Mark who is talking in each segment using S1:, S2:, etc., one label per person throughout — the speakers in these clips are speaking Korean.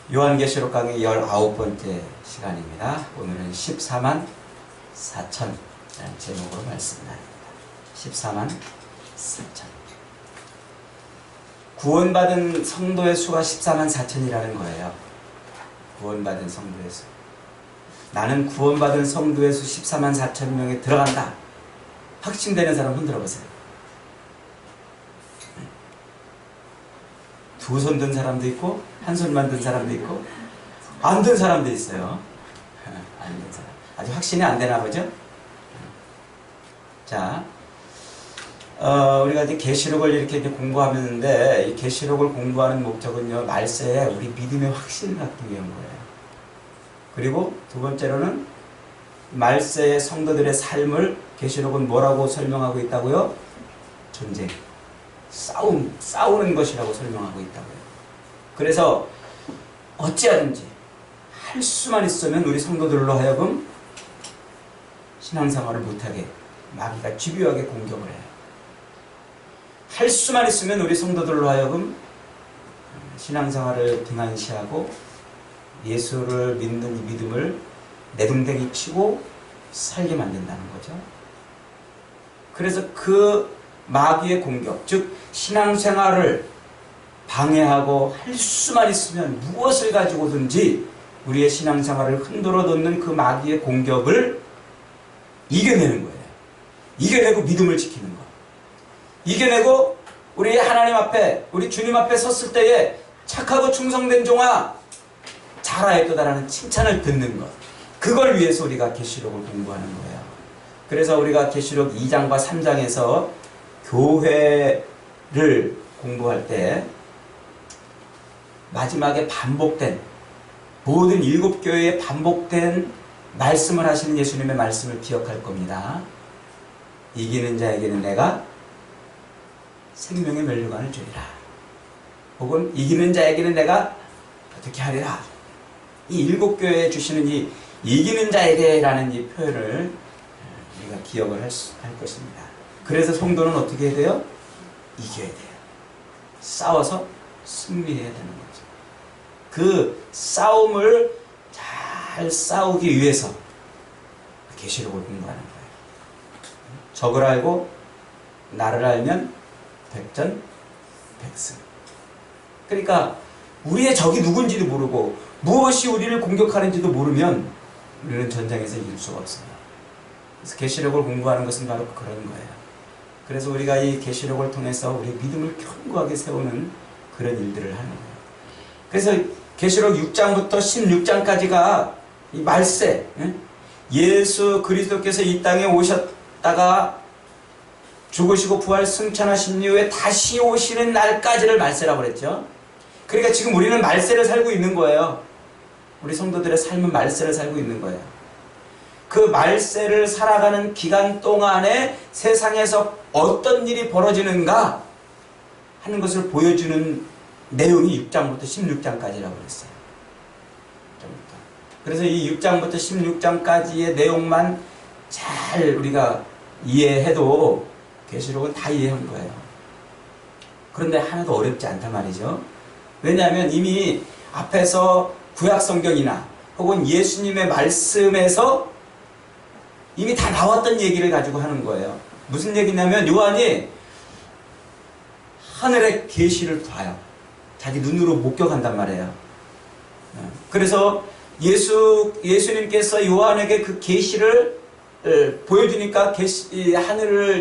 S1: 요한계시록 강의 19번째 시간입니다. 오늘은 14만 4천 제목으로 말씀 나눕니다. 14만 4천. 구원받은 성도의 수가 14만 4천이라는 거예요. 구원받은 성도의 수. 나는 구원받은 성도의 수 14만 4천 명에 들어간다. 확신되는 사람 흔들어 보세요. 두 손 든 사람도 있고 한 손만 든 사람도 있고 안 든 사람도 있어요. 안 든 사람. 아직 확신이 안 되나 보죠? 자, 우리가 이제 계시록을 이렇게 공부하는데 이 계시록을 공부하는 목적은요, 말세에 우리 믿음의 확신을 갖기 위한 거예요. 그리고 두 번째로는 말세의 성도들의 삶을 계시록은 뭐라고 설명하고 있다고요? 전쟁, 싸우는 것이라고 설명하고 있다고요. 그래서 어찌하든지 할 수만 있으면 우리 성도들로 하여금 신앙생활을 못하게 마귀가 집요하게 공격을 해요. 할 수만 있으면 우리 성도들로 하여금 신앙생활을 등한시하고 예수를 믿는 이 믿음을 내동댕이 치고 살게 만든다는 거죠. 그래서 그 마귀의 공격, 즉 신앙생활을 방해하고 할 수만 있으면 무엇을 가지고든지 우리의 신앙생활을 흔들어 놓는 그 마귀의 공격을 이겨내는 거예요. 이겨내고 믿음을 지키는 거. 이겨내고 우리 하나님 앞에, 우리 주님 앞에 섰을 때에 착하고 충성된 종아 잘하였도다라는 칭찬을 듣는 것. 그걸 위해서 우리가 계시록을 공부하는 거예요. 그래서 우리가 계시록 2장과 3장에서 교회를 공부할 때 마지막에 반복된 모든 7교회에 반복된 말씀을 하시는 예수님의 말씀을 기억할 겁니다. 이기는 자에게는 내가 생명의 면류관을 주리라. 혹은 이기는 자에게는 내가 어떻게 하리라. 이 7교회에 주시는 이 이기는 자에게라는 이 표현을 우리가 기억을 할 것입니다. 그래서 성도는 어떻게 해야 돼요? 이겨야 돼요. 싸워서 승리해야 되는 거죠. 그 싸움을 잘 싸우기 위해서 계시록을 공부하는 거예요. 적을 알고 나를 알면 백전백승. 그러니까 우리의 적이 누군지도 모르고 무엇이 우리를 공격하는지도 모르면 우리는 전장에서 이길 수가 없어요. 그래서 계시록을 공부하는 것은 바로 그런 거예요. 그래서 우리가 이 계시록을 통해서 우리의 믿음을 견고하게 세우는 그런 일들을 하는 거예요. 그래서 계시록 6장부터 16장까지가 이 말세, 예수 그리스도께서 이 땅에 오셨다가 죽으시고 부활 승천하신 이후에 다시 오시는 날까지를 말세라고 그랬죠. 그러니까 지금 우리는 말세를 살고 있는 거예요. 우리 성도들의 삶은 말세를 살고 있는 거예요. 그 말세를 살아가는 기간 동안에 세상에서 어떤 일이 벌어지는가 하는 것을 보여주는 내용이 6장부터 16장까지라고 그랬어요. 그래서 이 6장부터 16장까지의 내용만 잘 우리가 이해해도 계시록은 다 이해한 거예요. 그런데 하나도 어렵지 않단 말이죠. 왜냐하면 이미 앞에서 구약 성경이나 혹은 예수님의 말씀에서 이미 다 나왔던 얘기를 가지고 하는 거예요. 무슨 얘기냐면 요한이 하늘의 계시를 봐요. 자기 눈으로 목격한단 말이에요. 그래서 예수님께서 요한에게 그 계시를 보여주니까 하늘을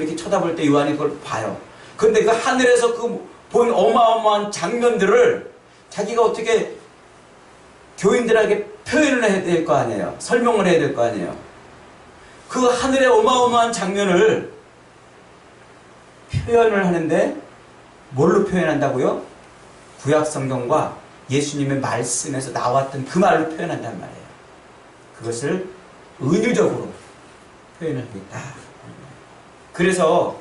S1: 이렇게 쳐다볼 때 요한이 그걸 봐요. 그런데 그 하늘에서 그 본 어마어마한 장면들을 자기가 어떻게 교인들에게 표현을 해야 될 거 아니에요. 설명을 해야 될 거 아니에요. 그 하늘의 어마어마한 장면을 표현을 하는데 뭘로 표현한다고요? 구약 성경과 예수님의 말씀에서 나왔던 그 말로 표현한단 말이에요. 그것을 은유적으로 표현하고 있다. 그래서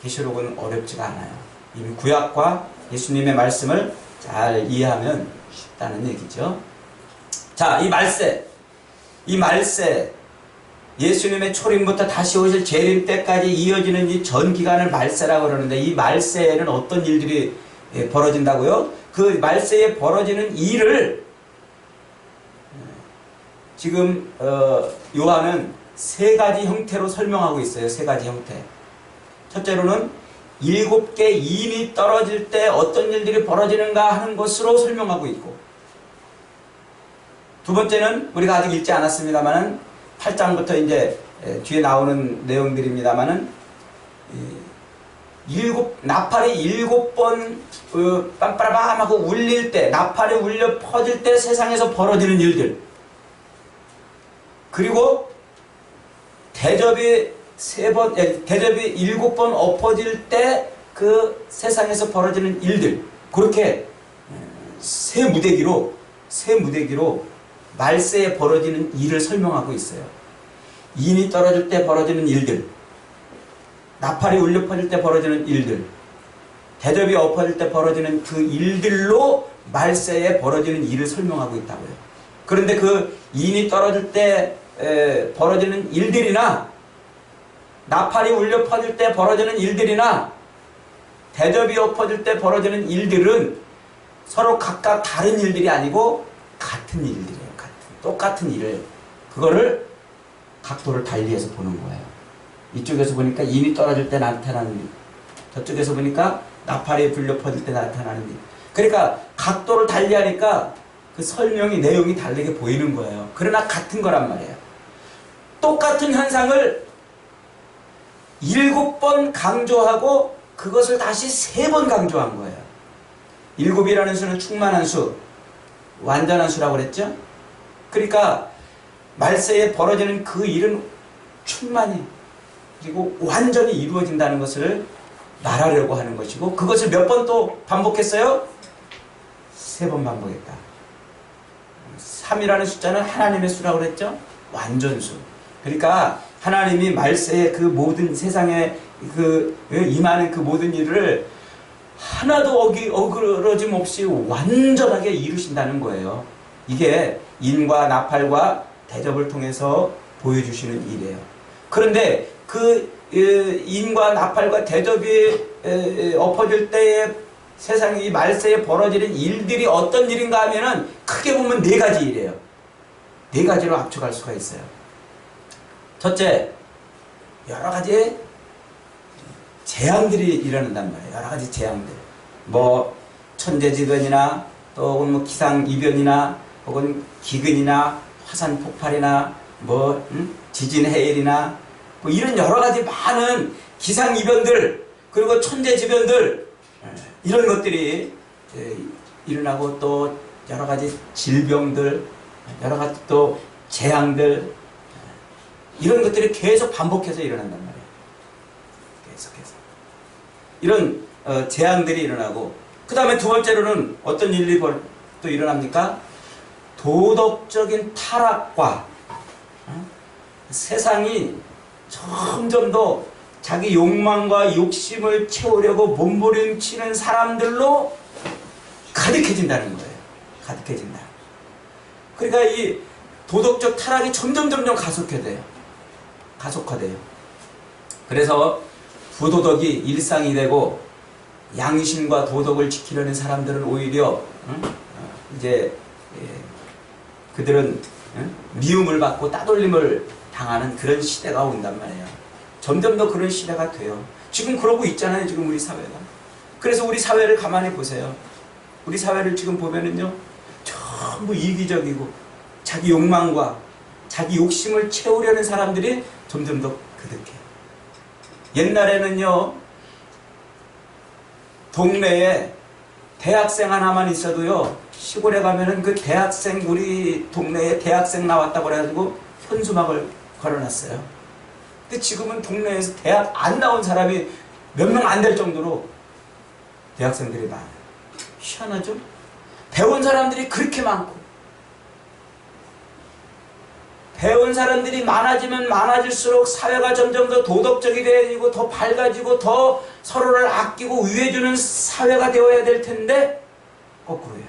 S1: 계시록은 어렵지가 않아요. 이미 구약과 예수님의 말씀을 잘 이해하면 쉽다는 얘기죠. 자, 이 말세 예수님의 초림부터 다시 오실 재림 때까지 이어지는 이 전 기간을 말세라고 그러는데 이 말세에는 어떤 일들이 벌어진다고요? 그 말세에 벌어지는 일을 지금 요한은 세 가지 형태로 설명하고 있어요. 세 가지 형태. 첫째로는 7개 인이 떨어질 때 어떤 일들이 벌어지는가 하는 것으로 설명하고 있고, 두 번째는 우리가 아직 읽지 않았습니다만은 8장부터 이제 뒤에 나오는 내용들입니다만은 나팔이 7번 빰빠라밤 하고 울릴 때, 나팔이 울려 퍼질 때 세상에서 벌어지는 일들, 그리고 대접이 7번 엎어질 때 그 세상에서 벌어지는 일들, 그렇게 세 무대기로 말세에 벌어지는 일을 설명하고 있어요. 인이 떨어질 때 벌어지는 일들, 나팔이 울려 퍼질 때 벌어지는 일들, 대접이 엎어질 때 벌어지는 그 일들로 말세에 벌어지는 일을 설명하고 있다고요. 그런데 그 인이 떨어질 때 벌어지는 일들이나 나팔이 울려 퍼질 때 벌어지는 일들이나 대접이 엎어질 때 벌어지는 일들은 서로 각각 다른 일들이 아니고 같은 일들이에요. 똑같은 일을, 그거를 각도를 달리해서 보는 거예요. 이쪽에서 보니까 인이 떨어질 때 나타나는 일, 저쪽에서 보니까 나팔이 불려 퍼질 때 나타나는 일. 그러니까 각도를 달리하니까 그 설명이, 내용이 다르게 보이는 거예요. 그러나 같은 거란 말이에요. 똑같은 현상을 7번 강조하고 그것을 다시 3번 강조한 거예요. 7이라는 수는 충만한 수, 완전한 수라고 그랬죠? 그러니까 말세에 벌어지는 그 일은 충만히 그리고 완전히 이루어진다는 것을 말하려고 하는 것이고, 그것을 몇 번 또 반복했어요? 3번 반복했다. 3이라는 숫자는 하나님의 수라고 그랬죠? 완전수. 그러니까 하나님이 말세에 그 모든 세상에 임하는 그 모든 일을 하나도 어그러짐 없이 완전하게 이루신다는 거예요. 이게 인과 나팔과 대접을 통해서 보여주시는 일이에요. 그런데 그 인과 나팔과 대접이 엎어질 때에 세상이 말세에 벌어지는 일들이 어떤 일인가 하면은 크게 보면 4가지 일이에요. 4가지로 압축할 수가 있어요. 첫째, 여러 가지 재앙들이 일어난단 말이에요. 여러 가지 재앙들. 뭐 천재지변이나 또 뭐 기상이변이나 혹은 기근이나 화산 폭발이나 뭐 지진 해일이나 뭐 이런 여러 가지 많은 기상이변들, 그리고 천재지변들, 이런 것들이 일어나고, 또 여러 가지 질병들, 여러 가지 또 재앙들, 이런 것들이 계속 반복해서 일어난단 말이에요. 계속해서 이런 재앙들이 일어나고, 그 다음에 두 번째로는 어떤 일이 또 일어납니까? 도덕적인 타락과 세상이 점점 더 자기 욕망과 욕심을 채우려고 몸부림치는 사람들로 가득해진다는 거예요. 가득해진다. 그러니까 이 도덕적 타락이 점점 가속화돼요. 그래서 부도덕이 일상이 되고, 양심과 도덕을 지키려는 사람들은 오히려 이제 그들은 미움을 받고 따돌림을 당하는 그런 시대가 온단 말이에요. 점점 더 그런 시대가 돼요. 지금 그러고 있잖아요. 지금 우리 사회가. 그래서 우리 사회를 가만히 보세요. 우리 사회를 지금 보면은요, 전부 이기적이고 자기 욕망과 자기 욕심을 채우려는 사람들이 점점 더 그득해요. 옛날에는요, 동네에 대학생 하나만 있어도요, 시골에 가면은 그 대학생, 우리 동네에 대학생 나왔다고 그래가지고 현수막을 걸어놨어요. 근데 지금은 동네에서 대학 안 나온 사람이 몇 명 안 될 정도로 대학생들이 많아요. 희한하죠? 배운 사람들이 그렇게 많고, 배운 사람들이 많아지면 많아질수록 사회가 점점 더 도덕적이 되어지고 더 밝아지고 더 서로를 아끼고 위해주는 사회가 되어야 될 텐데 거꾸로야.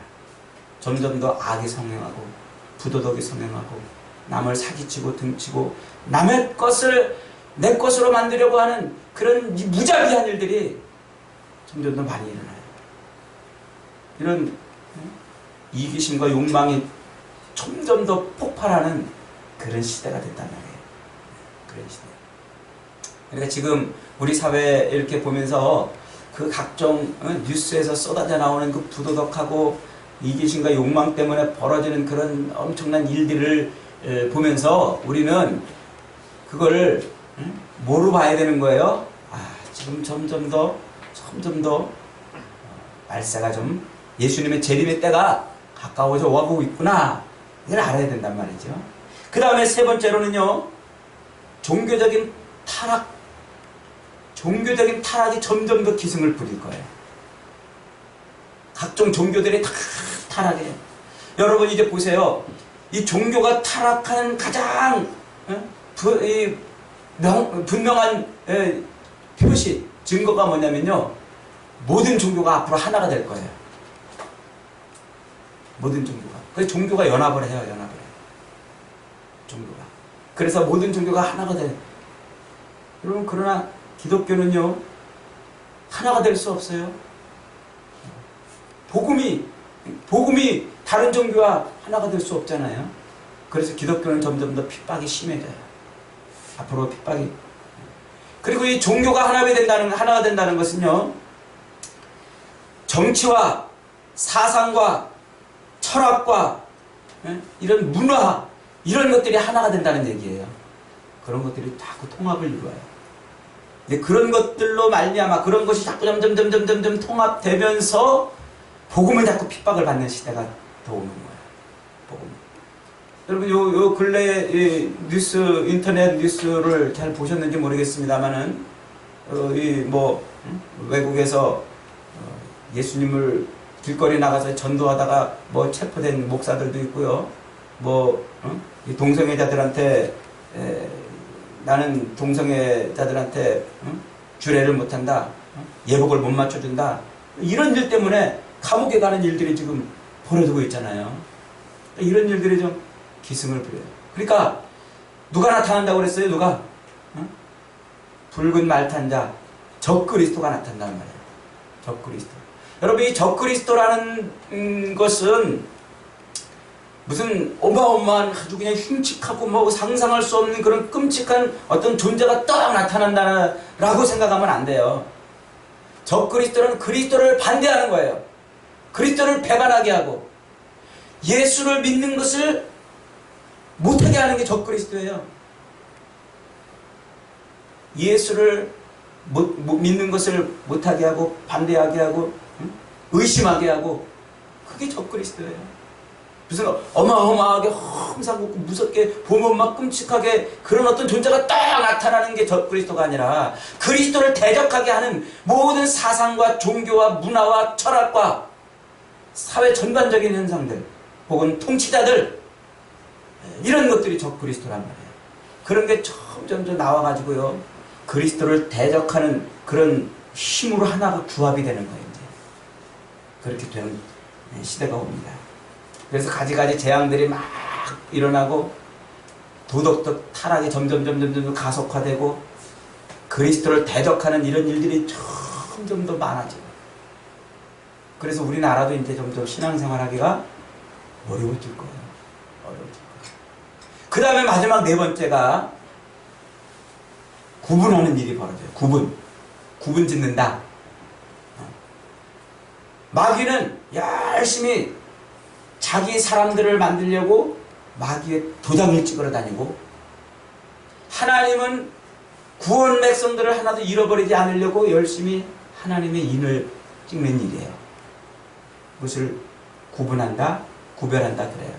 S1: 점점 더 악이 성행하고 부도덕이 성행하고 남을 사기치고 등치고 남의 것을 내 것으로 만들려고 하는 그런 무자비한 일들이 점점 더 많이 일어나요. 이런 이기심과 욕망이 점점 더 폭발하는 그런 시대가 됐단 말이에요. 그런 시대. 그러니까 지금 우리 사회에 이렇게 보면서 그 각종 뉴스에서 쏟아져 나오는 그 부도덕하고 이기심과 욕망 때문에 벌어지는 그런 엄청난 일들을 보면서 우리는 그걸 뭐로 봐야 되는 거예요? 지금 점점 더 말세가 좀 예수님의 재림의 때가 가까워져 와보고 있구나. 이걸 알아야 된단 말이죠. 그 다음에 세 번째로는요, 종교적인 타락이 점점 더 기승을 부릴 거예요. 각종 종교들이 다 타락해요. 여러분 이제 보세요. 이 종교가 타락하는 가장 분명한 표시, 증거가 뭐냐면요, 모든 종교가 앞으로 하나가 될 거예요. 모든 종교가. 그래서 종교가 연합을 해요. 종교가. 그래서 모든 종교가 하나가 돼요. 여러분, 그러나 기독교는요, 하나가 될 수 없어요. 복음이 다른 종교와 하나가 될 수 없잖아요. 그래서 기독교는 점점 더 핍박이 심해져요. 앞으로 핍박이. 그리고 이 종교가 하나가 된다는 것은요, 정치와 사상과 철학과 이런 문화, 이런 것들이 하나가 된다는 얘기예요. 그런 것들이 자꾸 통합을 이루어요. 근데 그런 것들로 말미암아 그런 것이 자꾸 점점 통합되면서 복음은 자꾸 핍박을 받는 시대가 더 오는 거예요. 복음. 여러분 요 근래에 인터넷 뉴스를 잘 보셨는지 모르겠습니다만은 외국에서 예수님을 길거리 나가서 전도하다가 체포된 목사들도 있고요. 동성애자들한테 나는 동성애자들한테 주례를 못한다, 예복을 못 맞춰준다, 이런 일 때문에 감옥에 가는 일들이 지금 벌어지고 있잖아요. 이런 일들이 좀 기승을 부려요. 그러니까 누가 나타난다고 그랬어요? 누가? 붉은 말탄자 적그리스도가 나타난단 말이에요. 적그리스도. 여러분, 이 적그리스도라는 것은 무슨 어마어마한 아주 그냥 흉측하고 상상할 수 없는 그런 끔찍한 어떤 존재가 딱 나타난다라고 생각하면 안 돼요. 적그리스도는 그리스도를 반대하는 거예요. 그리스도를 배반하게 하고 예수를 믿는 것을 못하게 하는 게 적그리스도예요. 예수를 믿는 것을 못하게 하고 반대하게 하고 의심하게 하고, 그게 적그리스도예요. 무슨 어마어마하게 험상궂고 무섭게 보면 막 끔찍하게 그런 어떤 존재가 딱 나타나는 게 적그리스도가 아니라 그리스도를 대적하게 하는 모든 사상과 종교와 문화와 철학과 사회 전반적인 현상들 혹은 통치자들, 이런 것들이 적그리스도란 말이에요. 그런 게 점점 나와가지고요, 그리스도를 대적하는 그런 힘으로 하나가 구합이 되는 거예요. 이제 그렇게 되는 시대가 옵니다. 그래서 가지가지 재앙들이 막 일어나고 도덕적 타락이 점점 가속화되고 그리스도를 대적하는 이런 일들이 점점 더 많아지고, 그래서 우리나라도 이제 점점 신앙생활하기가 어려워질 거예요. 그 다음에 마지막 네 번째가 구분하는 일이 벌어져요. 구분 짓는다. 마귀는 열심히 자기 사람들을 만들려고 마귀의 도장을 찍으러 다니고, 하나님은 구원 백성들을 하나도 잃어버리지 않으려고 열심히 하나님의 인을 찍는 일이에요. 그것을 구별한다 그래요.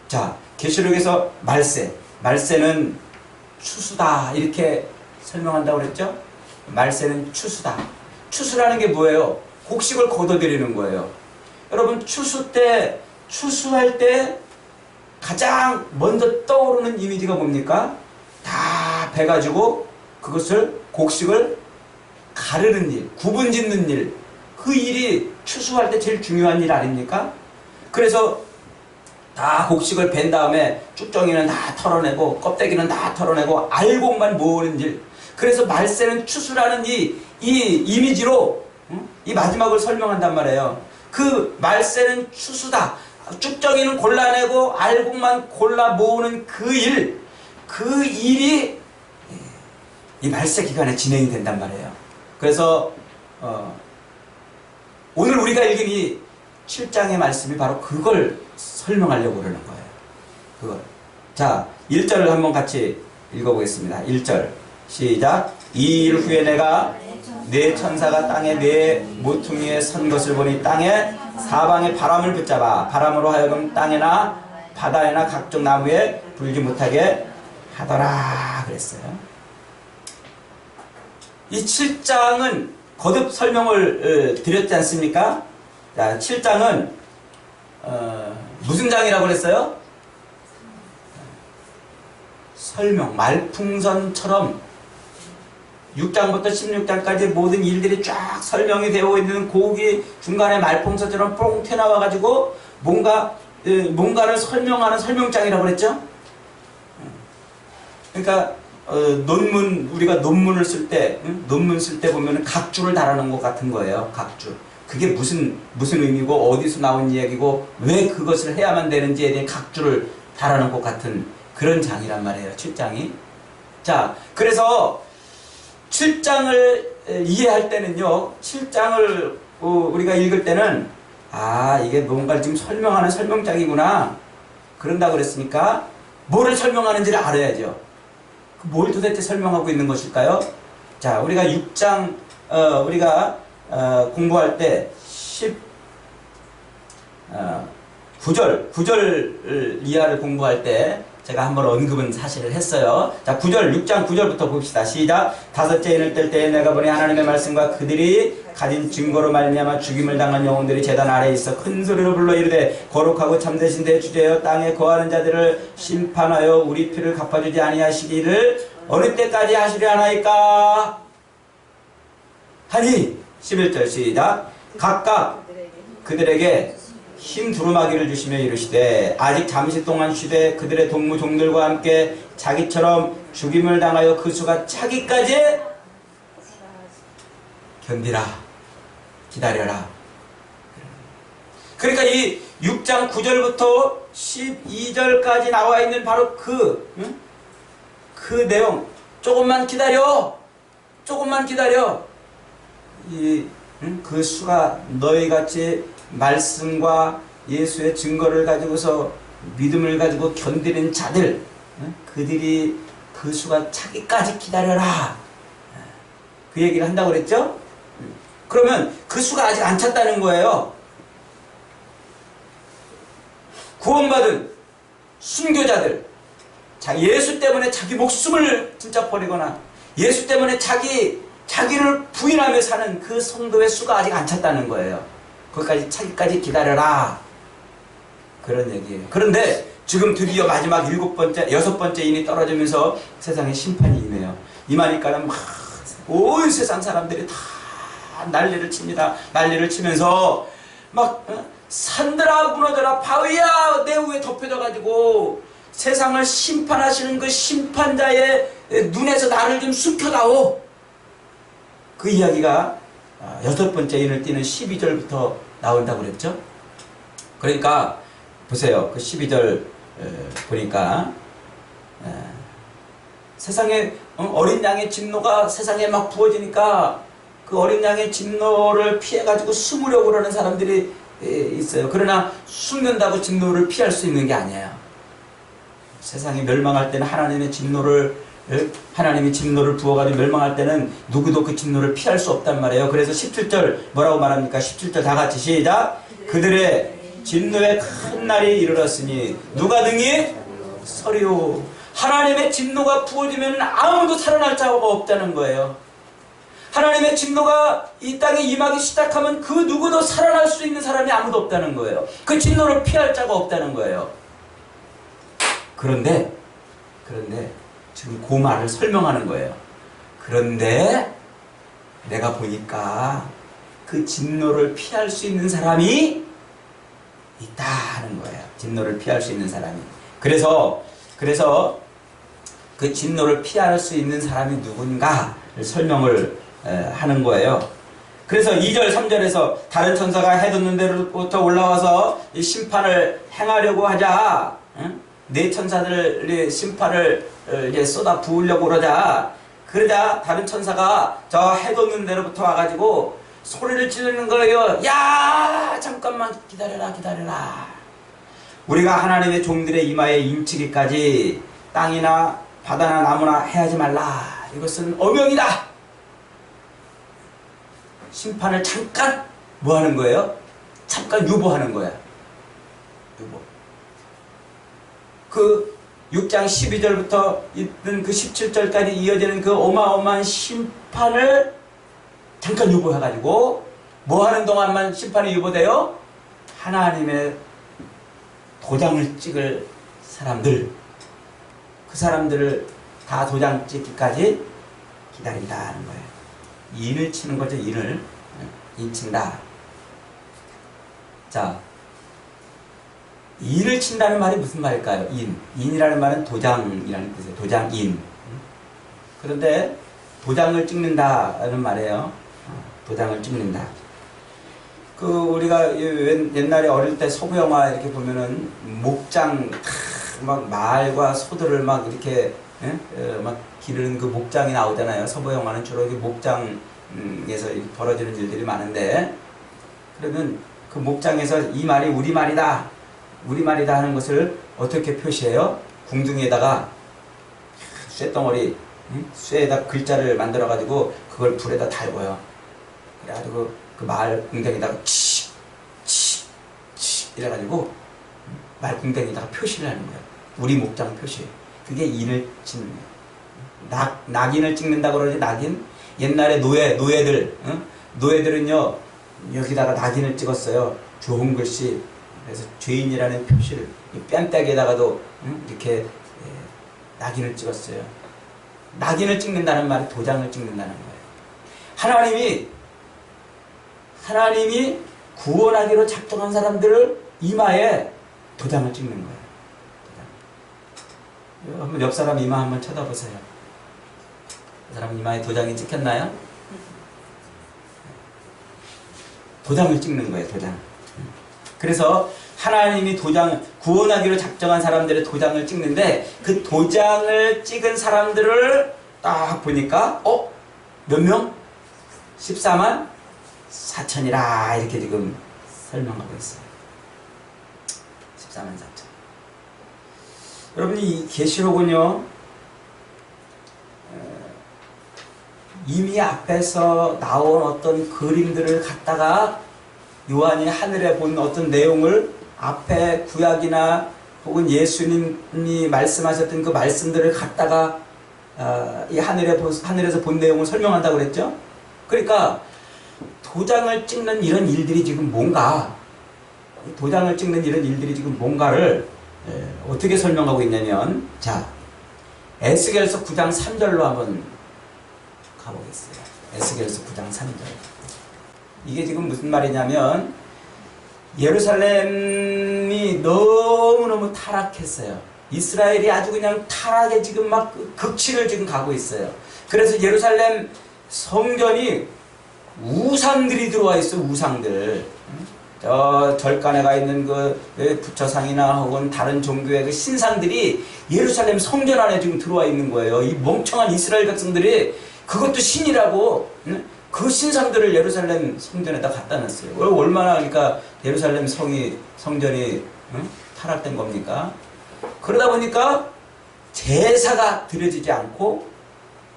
S1: 자, 계시록에서 말세는 추수다 이렇게 설명한다고 그랬죠? 말세는 추수다. 추수라는 게 뭐예요? 곡식을 거둬들이는 거예요. 여러분, 추수할 때 가장 먼저 떠오르는 이미지가 뭡니까? 다 베가지고 그것을 곡식을 가르는 일, 구분 짓는 일, 그 일이 추수할 때 제일 중요한 일 아닙니까? 그래서 다 곡식을 벤 다음에 쭉정이는 다 털어내고 껍데기는 다 털어내고 알곡만 모으는 일. 그래서 말세는 추수라는 이 이미지로 이 마지막을 설명한단 말이에요. 그 말세는 추수다. 쭉정이는 골라내고 알곡만 골라 모으는 그 일이 이 말세 기간에 진행이 된단 말이에요. 그래서 오늘 우리가 읽은 이 7장의 말씀이 바로 그걸 설명하려고 그러는 거예요. 그걸. 자, 1절을 한번 같이 읽어보겠습니다. 1절 시작. 이 일 후에 내가 네 천사가 땅에 네 모퉁이에 선 것을 보니 땅에 사방에 바람을 붙잡아 바람으로 하여금 땅에나 바다에나 각종 나무에 불지 못하게 하더라 그랬어요. 이 7장은 거듭 설명을 드렸지 않습니까? 자, 7장은 무슨 장이라고 그랬어요? 설명, 말풍선처럼 6장부터 16장까지 모든 일들이 쫙 설명이 되어 있는 고기 중간에 말풍선처럼 뽕 튀어나와가지고 뭔가를 설명하는 설명장이라고 그랬죠? 그러니까 우리가 논문을 쓸 때, 논문 쓸 때 보면 각주를 달아놓은 것 같은 거예요. 각주. 그게 무슨 의미고 어디서 나온 이야기고 왜 그것을 해야만 되는지에 대해 각주를 달아놓은 것 같은 그런 장이란 말이에요. 7장이. 자, 그래서 7장을 이해할 때는요, 7장을 우리가 읽을 때는 이게 뭔가를 지금 설명하는 설명장이구나. 그런다고 그랬으니까 뭐를 설명하는지를 알아야죠. 뭘 도대체 설명하고 있는 것일까요? 자, 우리가 6장 우리가 공부할 때 9절 이하를 공부할 때 제가 한번 언급은 사실을 했어요. 자, 6장 9절부터 봅시다. 시작. 다섯째 인을 뗄 때에 내가 보니 하나님의 말씀과 그들이 가진 증거로 말미암아 죽임을 당한 영혼들이 제단 아래에 있어 큰 소리로 불러 이르되 거룩하고 참되신 내 주제여 땅에 거하는 자들을 심판하여 우리 피를 갚아주지 아니하시기를 어느 때까지 하시려 하나이까 하니 11절 시작. 각각 그들에게 힘 두루마기를 주시며 이르시되 아직 잠시 동안 쉬되 그들의 동무 종들과 함께 자기처럼 죽임을 당하여 그 수가 차기까지 견디라 기다려라. 그러니까 이 6장 9절부터 12절까지 나와 있는 바로 그 내용. 조금만 기다려. 그 수가 너희같이 말씀과 예수의 증거를 가지고서 믿음을 가지고 견디는 자들, 그들이 그 수가 차기까지 기다려라. 그 얘기를 한다고 그랬죠? 그러면 그 수가 아직 안 찼다는 거예요. 구원받은 순교자들, 예수 때문에 자기 목숨을 진짜 버리거나 예수 때문에 자기를 부인하며 사는 그 성도의 수가 아직 안 찼다는 거예요. 거기까지 차기까지 기다려라. 그런 얘기예요. 그런데 지금 드디어 마지막 6번째 인이 떨어지면서 세상에 심판이 임해요. 임하니까는 막 온 세상 사람들이 다 난리를 칩니다. 난리를 치면서 막 산들아 무너져라, 바위야 내 위에 덮여져가지고 세상을 심판하시는 그 심판자의 눈에서 나를 좀 숨겨다오. 그 이야기가 6번째 인을 띠는 12절부터 나온다고 그랬죠. 그러니까 보세요. 그 12절 보니까 세상에 어린 양의 진노가 세상에 막 부어지니까 그 어린 양의 진노를 피해가지고 숨으려고 그러는 사람들이 있어요. 그러나 숨는다고 진노를 피할 수 있는 게 아니에요. 세상이 멸망할 때는 하나님이 진노를 부어가지고 멸망할 때는 누구도 그 진노를 피할 수 없단 말이에요. 그래서 17절 뭐라고 말합니까? 17절 다 같이 시작. 그들의 진노의 큰 날이 이르렀으니 누가 능히 서리오. 하나님의 진노가 부어지면 아무도 살아날 자가 없다는 거예요. 하나님의 진노가 이 땅에 임하기 시작하면 그 누구도 살아날 수 있는 사람이 아무도 없다는 거예요. 그 진노를 피할 자가 없다는 거예요. 그런데 지금 그 말을 설명하는 거예요. 그런데 내가 보니까 그 진노를 피할 수 있는 사람이 있다 하는 거예요. 진노를 피할 수 있는 사람이. 그래서 그 진노를 피할 수 있는 사람이 누군가를 설명을 하는 거예요. 그래서 2절 3절에서 다른 천사가 해돋는 데로부터 올라와서 이 심판을 행하려고 하자. 응? 네 천사들의 심판을 이제 쏟아 부으려고 그러자 다른 천사가 저 해돋는 데로부터 와가지고 소리를 지르는 거예요. 야, 잠깐만 기다려라. 우리가 하나님의 종들의 이마에 인치기까지 땅이나 바다나 나무나 해하지 말라. 이것은 어명이다. 심판을 잠깐 뭐 하는 거예요? 잠깐 유보하는 거야. 유보. 그 6장 12절부터 있는 그 17절까지 이어지는 그 어마어마한 심판을 잠깐 유보해가지고 뭐 하는 동안만 심판이 유보돼요? 하나님의 도장을 찍을 사람들, 그 사람들을 다 도장 찍기까지 기다린다는 거예요. 인을 치는 거죠. 인친다. 자, 인을 친다는 말이 무슨 말일까요? 인이라는 말은 도장이라는 뜻이에요. 도장인. 그런데 도장을 찍는다는 말이에요. 도장을 찍는다. 그 우리가 옛날에 어릴 때 서부 영화 이렇게 보면은 목장 막 말과 소들을 막 이렇게 막 기르는 그 목장이 나오잖아요. 서부 영화는 주로 목장에서 벌어지는 일들이 많은데, 그러면 그 목장에서 이 말이 우리 말이다 하는 것을 어떻게 표시해요? 궁둥이에다가 쇠덩어리, 쇠에다 글자를 만들어 가지고 그걸 불에다 달고요. 그래가지고 그 말 궁뎅이에다가 치 이래가지고 말 궁뎅이에다가 표시를 하는 거예요. 우리 목장 표시. 그게 인을 찍는 거예요. 낙인을 찍는다고 그러지. 낙인. 옛날에 노예들은요 여기다가 낙인을 찍었어요. 좋은 글씨. 그래서 죄인이라는 표시를 뺨때기에다가도 이렇게 낙인을 찍었어요. 낙인을 찍는다는 말이 도장을 찍는다는 거예요. 하나님이 구원하기로 작정한 사람들을 이마에 도장을 찍는 거예요. 한번 옆 사람 이마 한번 쳐다보세요. 그 사람 이마에 도장이 찍혔나요? 도장을 찍는 거예요. 도장. 그래서 하나님이 구원하기로 작정한 사람들의 도장을 찍는데, 그 도장을 찍은 사람들을 딱 보니까 몇 명? 14만 4천이라 이렇게 지금 설명하고 있어요. 14만 4천. 여러분, 이 계시록은요 이미 앞에서 나온 어떤 그림들을 갖다가 요한이 하늘에 본 어떤 내용을 앞에 구약이나 혹은 예수님이 말씀하셨던 그 말씀들을 갖다가 이 하늘에서 본 내용을 설명한다고 그랬죠. 그러니까 도장을 찍는 이런 일들이 지금 뭔가를 어떻게 설명하고 있냐면, 자, 에스겔서 9장 3절로 한번 가보겠어요. 에스겔서 9장 3절. 이게 지금 무슨 말이냐면, 예루살렘이 너무너무 타락했어요. 이스라엘이 아주 그냥 타락에 지금 막 극치를 지금 가고 있어요. 그래서 예루살렘 성전이 우상들이 들어와 있어요. 우상들. 저 절간에 가 있는 그 부처상이나 혹은 다른 종교의 그 신상들이 예루살렘 성전 안에 지금 들어와 있는 거예요. 이 멍청한 이스라엘 백성들이 그것도 신이라고 그 신상들을 예루살렘 성전에다 갖다 놨어요. 얼마나 그러니까 예루살렘 성전이 타락된 겁니까? 그러다 보니까 제사가 드려지지 않고,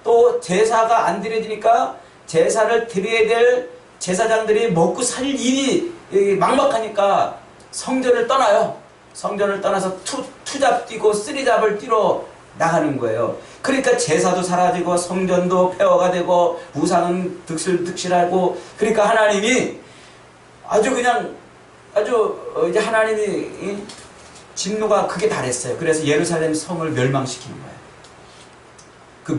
S1: 또 제사가 안 드려지니까 제사를 드려야 될 제사장들이 먹고 살 일이 막막하니까 성전을 떠나요. 성전을 떠나서 투잡 뛰고 쓰리잡을 뛰러 나가는 거예요. 그러니까 제사도 사라지고 성전도 폐허가 되고 우상은 득실하고, 그러니까 하나님이 이제 하나님이 진노가 극에 달했어요. 그래서 예루살렘 성을 멸망시키는 거예요. 그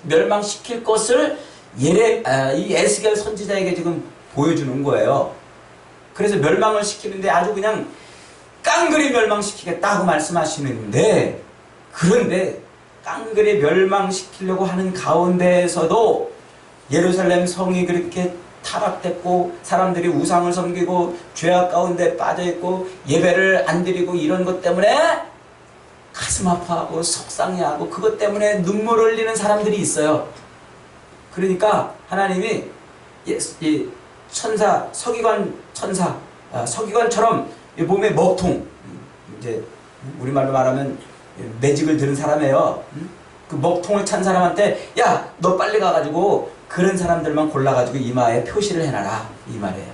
S1: 멸망시킬 것을 이 에스겔 선지자에게 지금 보여주는 거예요. 그래서 멸망을 시키는데 아주 그냥 깡그리 멸망시키겠다고 말씀하시는데, 그런데 깡그리 멸망시키려고 하는 가운데에서도 예루살렘 성이 그렇게 타락됐고 사람들이 우상을 섬기고 죄악 가운데 빠져있고 예배를 안 드리고 이런 것 때문에 가슴 아파하고 속상해하고 그것 때문에 눈물을 흘리는 사람들이 있어요. 그러니까 하나님이 이 천사, 서기관 천사, 서기관처럼 몸에 먹통, 이제 우리말로 말하면 매직을 들은 사람이에요. 그 먹통을 찬 사람한테 야, 너 빨리 가가지고 그런 사람들만 골라가지고 이마에 표시를 해놔라, 이 말이에요.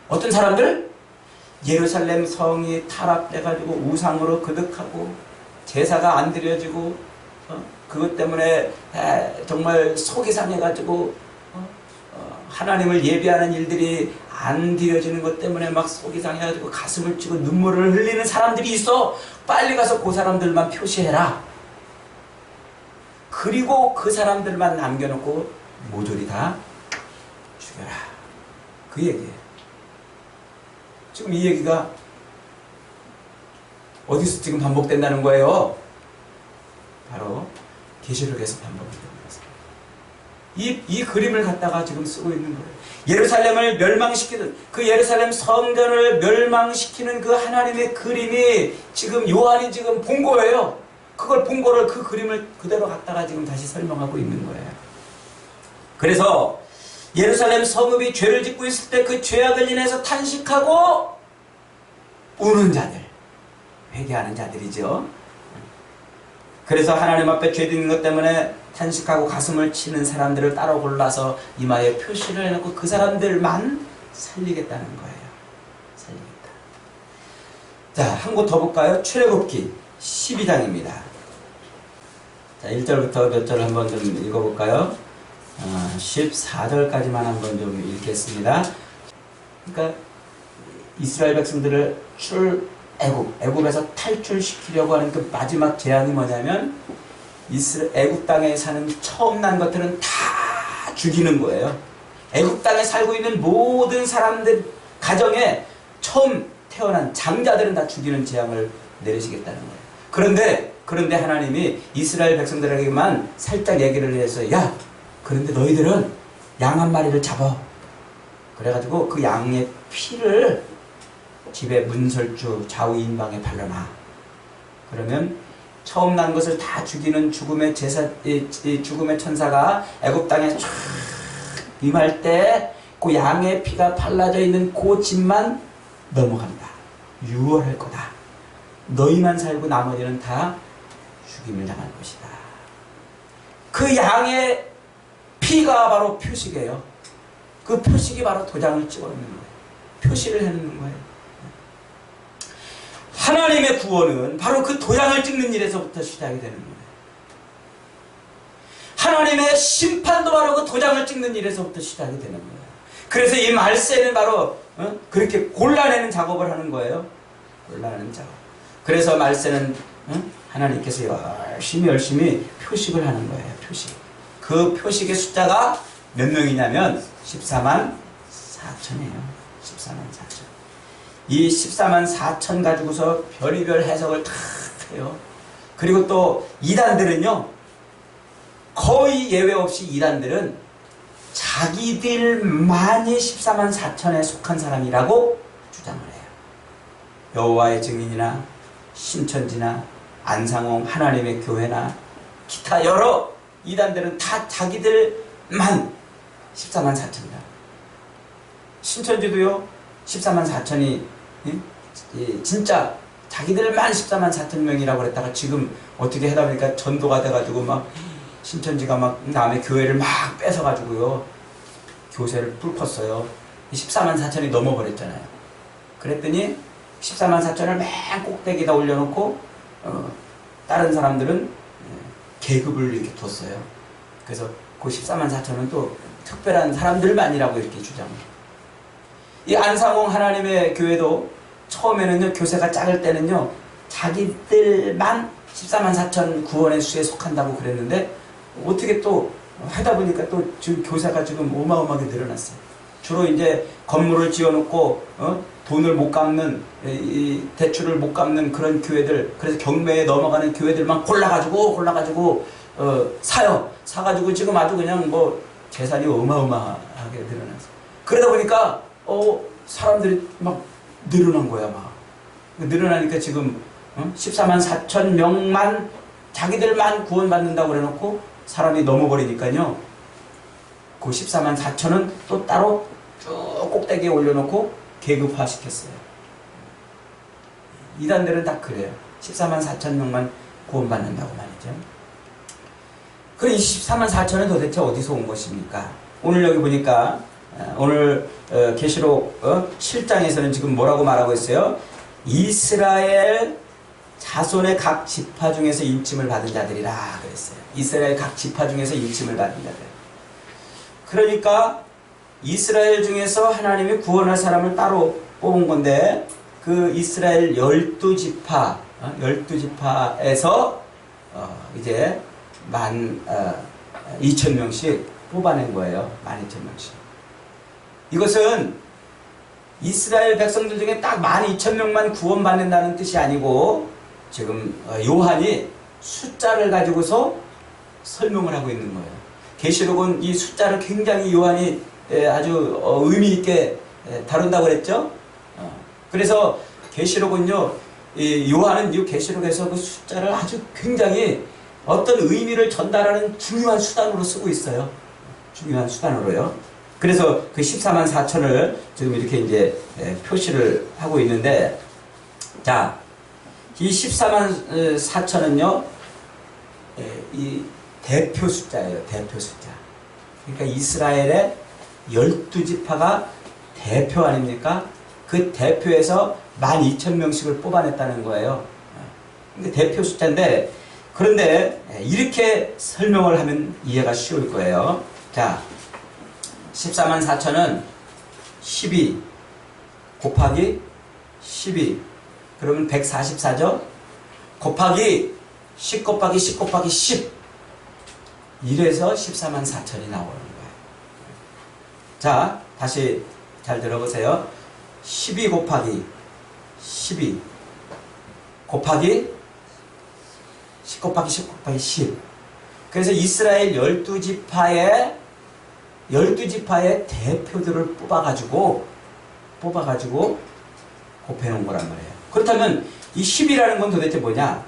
S1: 어떤 사람들? 예루살렘 성이 타락돼가지고 우상으로 거듭하고 제사가 안 드려지고 그것 때문에 정말 속이 상해가지고 하나님을 예배하는 일들이 안 드려지는 것 때문에 막 속이 상해가지고 가슴을 치고 눈물을 흘리는 사람들이 있어. 빨리 가서 그 사람들만 표시해라. 그리고 그 사람들만 남겨놓고 모조리 다 죽여라. 그 얘기예요. 지금 이 얘기가 어디서 지금 반복된다는 거예요? 바로 계시록에서 반복되는 것입니다. 이 그림을 갖다가 지금 쓰고 있는 거예요. 예루살렘을 멸망시키는, 그 예루살렘 성전을 멸망시키는 그 하나님의 그림이 지금 요한이 지금 본 거예요. 그걸 본 거를, 그 그림을 그대로 갖다가 지금 다시 설명하고 있는 거예요. 그래서 예루살렘 성읍이 죄를 짓고 있을 때 그 죄악을 인해서 탄식하고 우는 자들, 회개하는 자들이죠. 그래서 하나님 앞에 죄 짓는 것 때문에 탄식하고 가슴을 치는 사람들을 따로 골라서 이마에 표시를 해놓고 그 사람들만 살리겠다는 거예요. 살리겠다. 자, 한 곳 더 볼까요? 출애굽기 12장입니다. 자, 1절부터 몇 절 한번 좀 읽어볼까요? 14절까지만 한번 좀 읽겠습니다. 그러니까 이스라엘 백성들을 애굽에서 탈출시키려고 하는 그 마지막 제안이 뭐냐면 애굽 땅에 사는 처음 난 것들은 다 죽이는 거예요. 애굽 땅에 살고 있는 모든 사람들 가정에 처음 태어난 장자들은 다 죽이는 재앙을 내리시겠다는 거예요. 그런데 하나님이 이스라엘 백성들에게만 살짝 얘기를 해서 야, 그런데 너희들은 양 한 마리를 잡아. 그래가지고 그 양의 피를 집에 문설주 좌우인방에 발라놔. 그러면 처음 난 것을 다 죽이는 죽음의 죽음의 천사가 애굽 땅에 쫙 임할 때 그 양의 피가 발라져 있는 그 집만 넘어간다. 유월할 거다. 너희만 살고 나머지는 다 죽임을 당할 것이다. 그 양의 피가 바로 표식이에요. 그 표식이 바로 도장을 찍어놓는 거예요. 표시를 해놓는 거예요. 하나님의 구원은 바로 그 도장을 찍는 일에서부터 시작이 되는 거예요. 하나님의 심판도 바로 그 도장을 찍는 일에서부터 시작이 되는 거예요. 그래서 이 말세는 바로 그렇게 골라내는 작업을 하는 거예요. 골라내는 작업. 그래서 말세는 하나님께서 열심히 표식을 하는 거예요. 표식. 그 표식의 숫자가 몇 명이냐면 14만 4천이에요. 14만 4천. 이 14만 4천 가지고서 별의별 해석을 다 해요. 그리고 또 이단들은요, 거의 예외 없이 이단들은 자기들만이 14만 4천에 속한 사람이라고 주장을 해요. 여호와의 증인이나 신천지나 안상홍 하나님의 교회나 기타 여러 이단들은 다 자기들만 14만 4천이다. 신천지도요, 14만 4천이 진짜 자기들만 14만 4천 명이라고 그랬다가 지금 어떻게 하다 보니까 전도가 돼가지고 막 신천지가 막 남의 교회를 막 뺏어가지고요, 교세를 뿔펐어요. 14만 4천이 넘어버렸잖아요. 그랬더니 14만 4천을 맨 꼭대기에다 올려놓고 다른 사람들은 계급을 이렇게 뒀어요. 그래서 그 14만 4천은 또 특별한 사람들만이라고 이렇게 주장해요. 이 안상홍 하나님의 교회도 처음에는요, 교세가 작을 때는요, 자기들만 14만 4천 구원의 수에 속한다고 그랬는데 어떻게 또 하다 보니까 또 지금 교세가 지금 어마어마하게 늘어났어요. 주로 이제 건물을 지어놓고 돈을 못 갚는, 대출을 못 갚는 그런 교회들, 그래서 경매에 넘어가는 교회들만 골라가지고 사요. 사가지고 지금 아주 그냥 뭐 재산이 어마어마하게 늘어났어. 그러다 보니까 사람들이 막 늘어난 거야. 막 늘어나니까 지금 14만 4천 명만 자기들만 구원받는다고 그래놓고 사람이 넘어버리니까요. 그 14만 4천은 또 따로 쭉 꼭대기에 올려놓고 계급화 시켰어요. 이단들은 다 그래요. 14만 4천 명만 구원받는다고 말이죠. 그럼 이 14만 4천은 도대체 어디서 온 것입니까? 오늘 여기 보니까 오늘 계시록 7장에서는 지금 뭐라고 말하고 있어요? 이스라엘 자손의 각 지파 중에서 인침을 받은 자들이라 그랬어요. 이스라엘 각 지파 중에서 인침을 받은 자들. 그러니까 이스라엘 중에서 하나님이 구원할 사람을 따로 뽑은 건데 그 이스라엘 12지파 12지파에서 이제 12,000명씩 뽑아낸 거예요. 12,000명씩. 이것은 이스라엘 백성들 중에 딱 12,000명만 구원받는다는 뜻이 아니고 지금 요한이 숫자를 가지고서 설명을 하고 있는 거예요. 계시록은 이 숫자를 굉장히 요한이 아주 의미 있게 다룬다고 그랬죠. 그래서 계시록은요, 요한은 이 계시록에서 그 숫자를 아주 굉장히 어떤 의미를 전달하는 중요한 수단으로 쓰고 있어요. 중요한 수단으로요. 그래서 그 14만 4천을 지금 이렇게 이제 표시를 하고 있는데, 자, 이 14만 4천은요, 이 대표 숫자예요. 대표 숫자. 그러니까 이스라엘의 12지파가 대표 아닙니까? 그 대표에서 12,000명씩을 뽑아냈다는 거예요. 그러니까 대표 숫자인데, 그런데 이렇게 설명을 하면 이해가 쉬울 거예요. 자, 14만 4천은 12 곱하기 12 그러면 144죠? 곱하기 10 곱하기 10 곱하기 10 이래서 14만 4천이 나오는 거예요. 자, 다시 잘 들어보세요. 12 곱하기 12 곱하기 10 곱하기 10 곱하기 10 그래서 이스라엘 12지파의 대표들을 뽑아가지고 곱해놓은 거란 말이에요. 그렇다면 이 10이라는 건 도대체 뭐냐?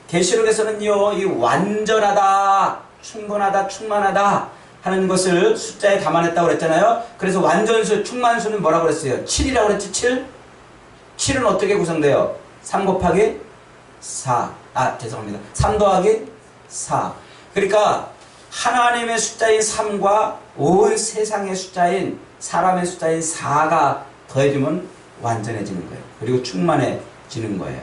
S1: 계시록에서는요, 이 완전하다, 충분하다, 충만하다 하는 것을 숫자에 담아냈다고 그랬잖아요. 그래서 완전수, 충만수는 뭐라고 그랬어요? 7이라고 그랬지, 7? 7은 어떻게 구성돼요? 3 곱하기 4. 죄송합니다. 3 더하기 4. 그러니까 하나님의 숫자인 3과 온 세상의 숫자인 사람의 숫자인 4가 더해지면 완전해지는 거예요. 그리고 충만해지는 거예요.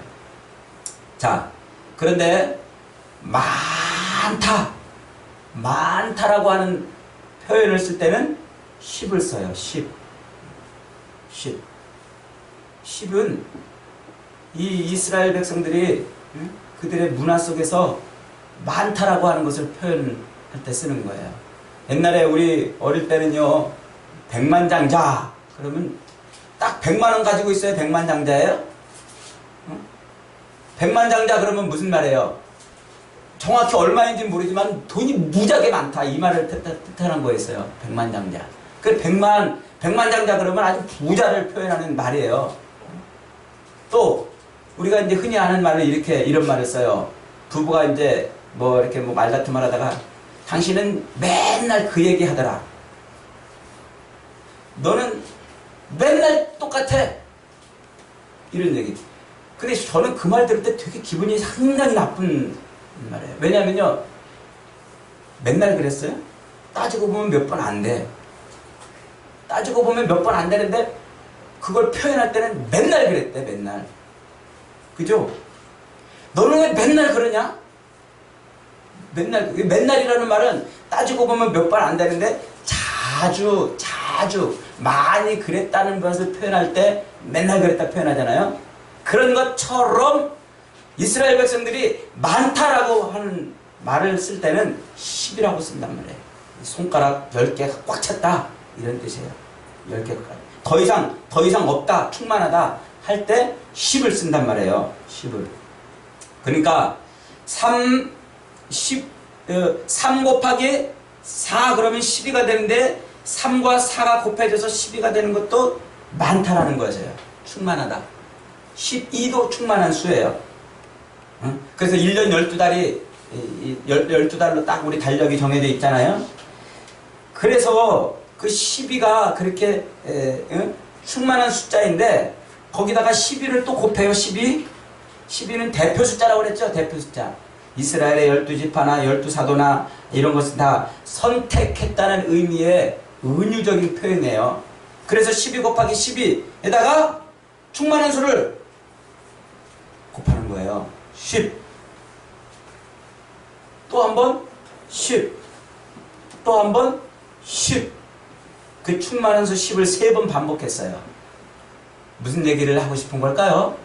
S1: 자, 그런데 많다라고 하는 표현을 쓸 때는 10을 써요. 10은 이 이스라엘 백성들이 그들의 문화 속에서 많다라고 하는 것을 표현할 때 쓰는 거예요. 옛날에 우리 어릴 때는요, 백만장자 그러면 딱 100만 원 가지고 있어요. 백만장자예요? 백만장자 그러면 무슨 말이에요? 정확히 얼마인지 모르지만 돈이 무지하게 많다 이 말을 뜻하는 거였어요. 백만장자. 그 백만장자 그러면 아주 부자를 표현하는 말이에요. 또 우리가 이제 흔히 하는 말을 이런 말을 써요. 부부가 이제 이렇게 말다툼을 하다가 당신은 맨날 그 얘기 하더라. 너는 맨날 똑같아. 이런 얘기. 근데 저는 그 말 들을 때 되게 기분이 상당히 나쁜 말이에요. 왜냐면요, 맨날 그랬어요? 따지고 보면 몇 번 안 돼. 따지고 보면 몇 번 안 되는데 그걸 표현할 때는 맨날 그랬대. 맨날. 그죠? 너는 왜 맨날 그러냐? 맨날이라는 말은 따지고 보면 몇 번 안 되는데 자주 많이 그랬다는 것을 표현할 때 맨날 그랬다 표현하잖아요. 그런 것처럼 이스라엘 백성들이 많다라고 하는 말을 쓸 때는 10이라고 쓴단 말이에요. 손가락 10개가 꽉 찼다 이런 뜻이에요. 10개가 더 이상 없다, 충만하다 할 때 10을 쓴단 말이에요. 10을. 그러니까 3 곱하기 4 그러면 12가 되는데 3과 4가 곱해져서 12가 되는 것도 많다라는 거죠. 충만하다. 12도 충만한 수예요. 그래서 1년 12달이 12달로 딱 우리 달력이 정해져 있잖아요. 그래서 그 12가 그렇게 충만한 숫자인데 거기다가 12를 또 곱해요. 12는 대표 숫자라고 그랬죠. 대표 숫자. 이스라엘의 12지파나 12사도나 이런 것은 다 선택했다는 의미의 은유적인 표현이에요. 그래서 12 곱하기 12에다가 충만한 수를 곱하는 거예요. 10. 또 한 번 10. 또 한 번 10. 그 충만한 수 10을 3번 반복했어요. 무슨 얘기를 하고 싶은 걸까요?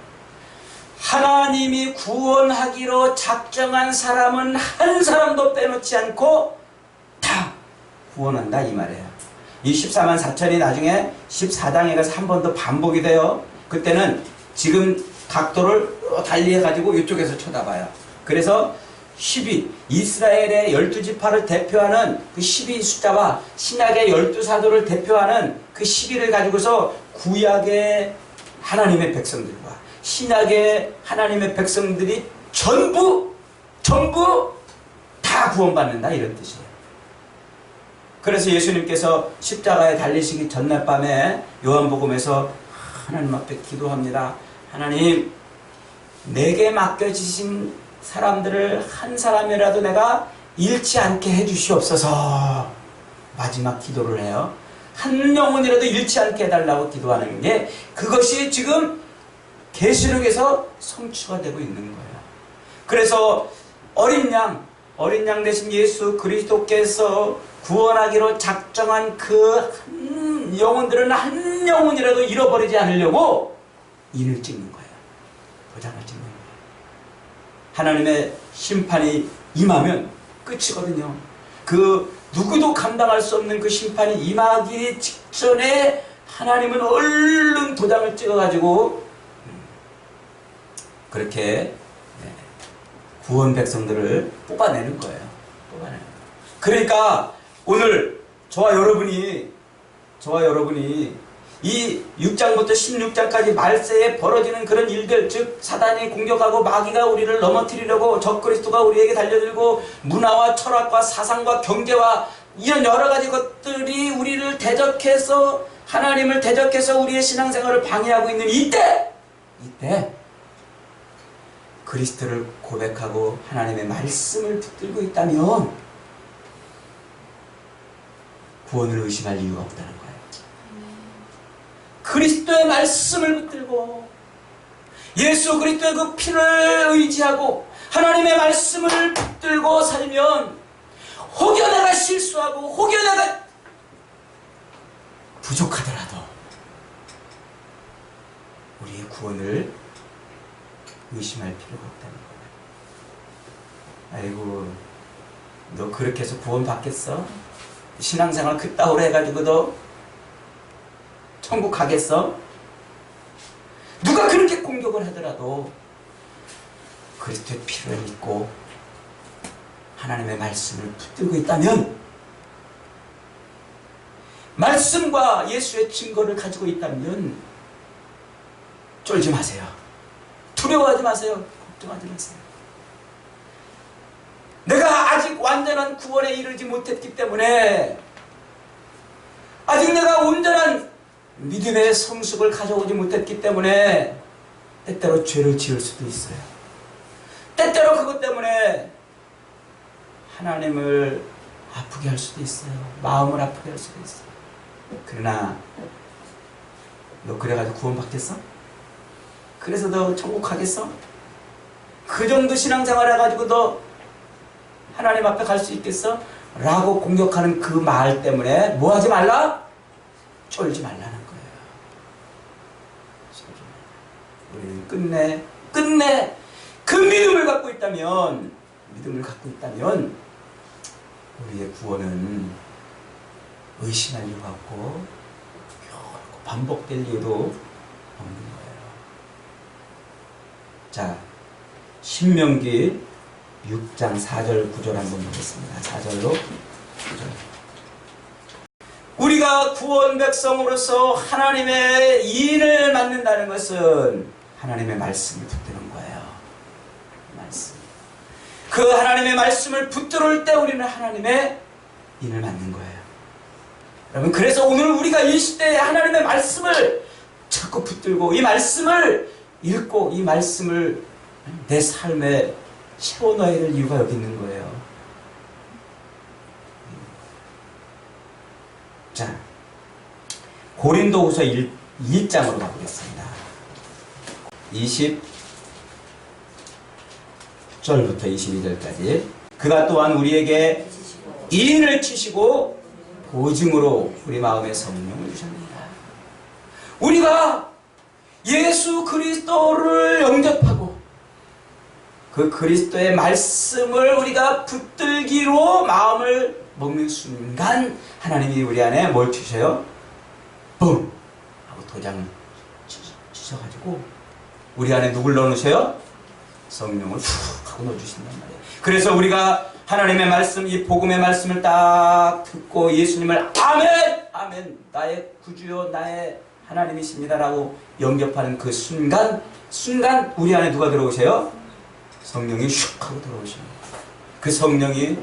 S1: 하나님이 구원하기로 작정한 사람은 한 사람도 빼놓지 않고 다 구원한다 이 말이에요. 이 14만 4천이 나중에 14장에 가서 한 번 더 반복이 돼요. 그때는 지금 각도를 달리 해가지고 이쪽에서 쳐다봐요. 그래서 12, 이스라엘의 12지파를 대표하는 그 12 숫자와 신약의 12사도를 대표하는 그 12를 가지고서 구약의 하나님의 백성들과 신약의 하나님의 백성들이 전부 다 구원받는다 이런 뜻이에요. 그래서 예수님께서 십자가에 달리시기 전날 밤에 요한복음에서 하나님 앞에 기도합니다. 하나님, 내게 맡겨지신 사람들을 한 사람이라도 내가 잃지 않게 해주시옵소서. 마지막 기도를 해요. 한 영혼이라도 잃지 않게 해달라고 기도하는 게 그것이 지금 계시록에서 성취가 되고 있는 거예요. 그래서 어린 양 대신 예수 그리스도께서 구원하기로 작정한 그 한 영혼들은 한 영혼이라도 잃어버리지 않으려고 인을 찍는 거예요. 도장을 찍는 거예요. 하나님의 심판이 임하면 끝이거든요. 그 누구도 감당할 수 없는 그 심판이 임하기 직전에 하나님은 얼른 도장을 찍어가지고 그렇게 구원 백성들을 뽑아내는 거예요. 뽑아내는 거예요. 그러니까 오늘 저와 여러분이 이 6장부터 16장까지 말세에 벌어지는 그런 일들, 즉 사단이 공격하고 마귀가 우리를 넘어뜨리려고 적그리스도가 우리에게 달려들고 문화와 철학과 사상과 경제와 이런 여러 가지 것들이 우리를 대적해서 하나님을 대적해서 우리의 신앙생활을 방해하고 있는 이때 그리스도를 고백하고 하나님의 말씀을 붙들고 있다면 구원을 의심할 이유가 없다는 거예요. 그리스도의 말씀을 붙들고 예수 그리스도의 그 피를 의지하고 하나님의 말씀을 붙들고 살면 혹여 내가 실수하고 혹여 내가 부족하더라도 우리의 구원을 의심할 필요가 없다는 거예요. 아이고, 너 그렇게 해서 구원 받겠어? 신앙생활 그따구로 해가지고 너 천국 가겠어? 누가 그렇게 공격을 하더라도 그리스도의 피를 믿고 하나님의 말씀을 붙들고 있다면, 말씀과 예수의 증거를 가지고 있다면 쫄지 마세요. 두려워하지 마세요. 걱정하지 마세요. 내가 아직 완전한 구원에 이르지 못했기 때문에, 아직 내가 온전한 믿음의 성숙을 가져오지 못했기 때문에 때때로 죄를 지을 수도 있어요. 때때로 그것 때문에 하나님을 아프게 할 수도 있어요. 마음을 아프게 할 수도 있어요. 그러나 너 그래가지고 구원받겠어? 그래서 너 천국 가겠어? 그 정도 신앙생활 해가지고 너 하나님 앞에 갈 수 있겠어? 라고 공격하는 그 말 때문에 뭐 하지 말라? 쫄지 말라는 거예요. 우리는 끝내 그 믿음을 갖고 있다면, 우리의 구원은 의심할 이유가 없고 결코 반복될 이유도 없는 거예요. 자, 신명기 6장 4절 9절 한번 보겠습니다. 4절로 우리가 구원 백성으로서 하나님의 인을 맡는다는 것은 하나님의 말씀을 붙드는 거예요. 말씀. 그 하나님의 말씀을 붙들을 때 우리는 하나님의 인을 맡는 거예요. 여러분, 그래서 오늘 우리가 이 시대에 하나님의 말씀을 자꾸 붙들고 이 말씀을 읽고 이 말씀을 내 삶에 채워넣어야 될 이유가 여기 있는 거예요. 자, 고린도후서 1장으로 가보겠습니다. 20절부터 22절까지. 그가 또한 우리에게 인을 치시고 보증으로 우리 마음에 성령을 주셨습니다. 우리가 예수 그리스도를 영접하고 그 그리스도의 말씀을 우리가 붙들기로 마음을 먹는 순간 하나님이 우리 안에 뭘 주셔요? 嘣! 하고 도장을 치셔가지고 우리 안에 누굴 넣어놓으세요? 성령을 훅 하고 넣어주신단 말이에요. 그래서 우리가 하나님의 말씀, 이 복음의 말씀을 딱 듣고 예수님을 아멘! 아멘! 나의 구주요 나의 하나님이십니다 라고 영접하는 그 순간 우리 안에 누가 들어오세요? 성령이 슉 하고 들어오십니다. 그 성령이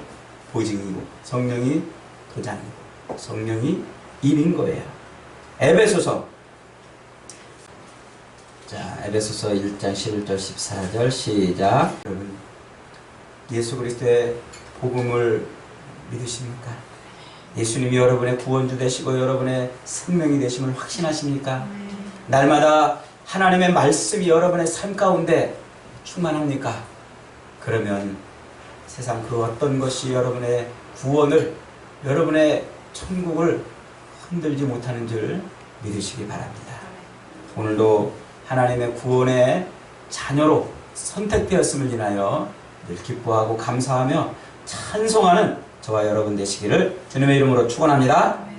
S1: 보증이고 성령이 도장이고 성령이 인인 거예요. 에베소서 1장 11절 14절 시작. 여러분, 예수 그리스도의 복음을 믿으십니까? 예수님이 여러분의 구원주 되시고 여러분의 생명이 되심을 확신하십니까? 날마다 하나님의 말씀이 여러분의 삶 가운데 충만합니까? 그러면 세상 그 어떤 것이 여러분의 구원을, 여러분의 천국을 흔들지 못하는 줄 믿으시기 바랍니다. 오늘도 하나님의 구원의 자녀로 선택되었음을 인하여 늘 기뻐하고 감사하며 찬송하는 저와 여러분 되시기를 주님의 이름으로 축원합니다.